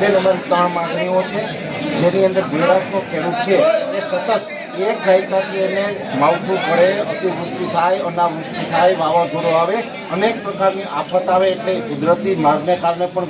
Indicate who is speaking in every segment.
Speaker 1: બેન અમારી 3 માગણીઓ છે, જેની અંદર ગુજરાતનો ખેડૂત છે એ સતત એક દાયકાથી એને માવઠું પડે, અતિવૃષ્ટિ થાય, અનાવૃષ્ટિ થાય, વાવાઝોડું આવે, અનેક પ્રકારની આફત આવે એટલે કુદરતી માગને કારણે પણ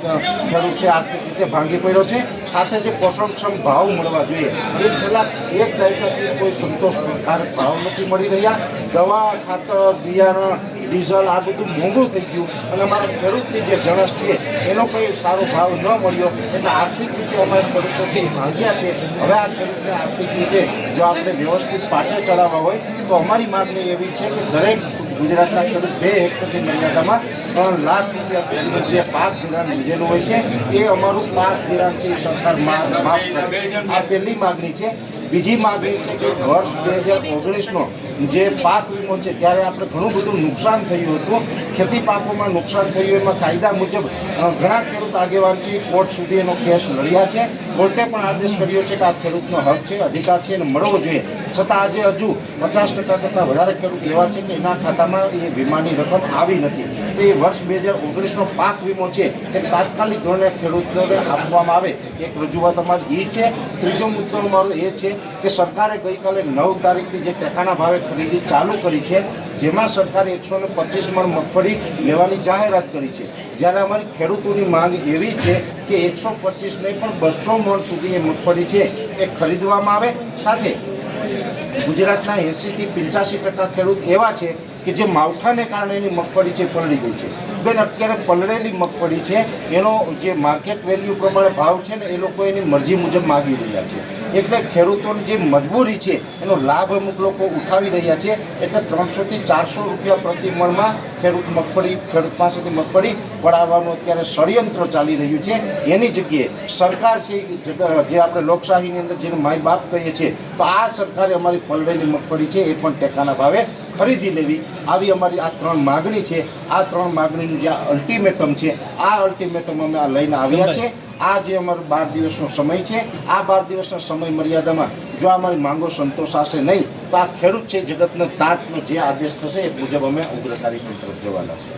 Speaker 1: ખેડૂત છે આર્થિક રીતે ભાંગી પડ્યો છે. સાથે જે પોષણક્ષમ ભાવ મળવા જોઈએ એ છેલ્લા એક દાયકાથી કોઈ સંતોષકારક ભાવ નથી મળી રહ્યા. દવા, ખાતર, બિયારણ, ડીઝલ આ બધું મોંઘું થઈ ગયું અને અમારા ખેડૂતની જે જણસ છે એનો કોઈ સારો ભાવ ન મળ્યો એટલે આર્થિક રીતે અમારા ખેડૂતો છે એ ભાંગ્યા છે. હવે આ ખેડૂતને આર્થિક રીતે જો આપણે વ્યવસ્થિત પાટે ચડાવવા હોય તો અમારી માગણી એવી છે કે દરેક ગુજરાતના ખેડૂત 2 હેક્ટરની મર્યાદામાં 3 લાખ રૂપિયા સુધીનું જે પાક ધિરાણ લીધેલું હોય છે એ અમારું પાક ધિરાણ છે એ સરકાર માફ કરે. આ પહેલી માગણી છે. બીજી માગણી છે કે વર્ષ 2019નો જે પાક વીમો છે ત્યારે આપણે ઘણું બધું નુકસાન થયું હતું. ખેતી પાકોમાં નુકસાન થયું એમાં કાયદા મુજબ ઘણા ખેડૂત આગેવાન છે કોર્ટ સુધી એનો કેસ લડ્યા છે. કોર્ટે પણ આદેશ કર્યો છે કે આ ખેડૂતનો હક છે, અધિકાર છે એને મળવો જોઈએ. છતાં આજે હજુ 50% કરતાં વધારે ખેડૂત એવા છે કે એના ખાતામાં એ વીમાની રકમ આવી નથી. તો એ વર્ષ 2019નો પાક વીમો છે એ તાત્કાલિક ધોરણે ખેડૂતોને આપવામાં આવે એક રજૂઆત અમારી એ છે. ત્રીજો મુદ્દો અમારો એ છે કે સરકારે ગઈકાલે 9 તારીખથી જે ટેકાના ભાવે ખરીદી ચાલુ કરી છે જેમાં સરકારે 125 મણ મગફળી લેવાની જાહેરાત કરી છે. જ્યારે અમારી ખેડૂતોની માંગ એવી છે કે 125 નહીં પણ 200 મણ સુધી એ મગફળી છે એ ખરીદવામાં આવે. સાથે ગુજરાતના 80થી 85% ખેડૂત એવા છે કે જે માવઠાને કારણે એની મગફળી છે પલળી ગઈ છે. બેન અત્યારે પલળેલી મગફળી છે એનો જે માર્કેટ વેલ્યુ પ્રમાણે ભાવ છે ને એ લોકો એની મરજી મુજબ માગી રહ્યા છે. એટલે ખેડૂતોની જે મજબૂરી છે એનો લાભ અમુક લોકો ઉઠાવી રહ્યા છે. એટલે 300થી 400 રૂપિયા પ્રતિ મણમાં ખેડૂત પાસેથી મગફળી પડાવવાનું અત્યારે ષડયંત્ર ચાલી રહ્યું છે. એની જગ્યાએ સરકાર છે જે આપણે લોકશાહીની અંદર જેને માય બાપ કહીએ છીએ તો આ સરકારે અમારી પલળેલી મગફળી છે એ પણ ટેકાના ભાવે ખરીદી લેવી આવી અમારી આ 3 માગણી છે. આ 3 માગણીનું જે અલ્ટિમેટમ છે આ અલ્ટિમેટમ અમે આ લઈને આવ્યા છે. આ જે અમારો 12 દિવસનો સમય છે આ 12 દિવસના સમય મર્યાદામાં જો અમારી માંગો સંતોષાશે નહીં તો આ ખેડૂત છે જગતનો તાતનો જે આદેશ થશે એ મુજબ અમે ઉગ્ર કાર્યક્રમ તરફ જવાના છે.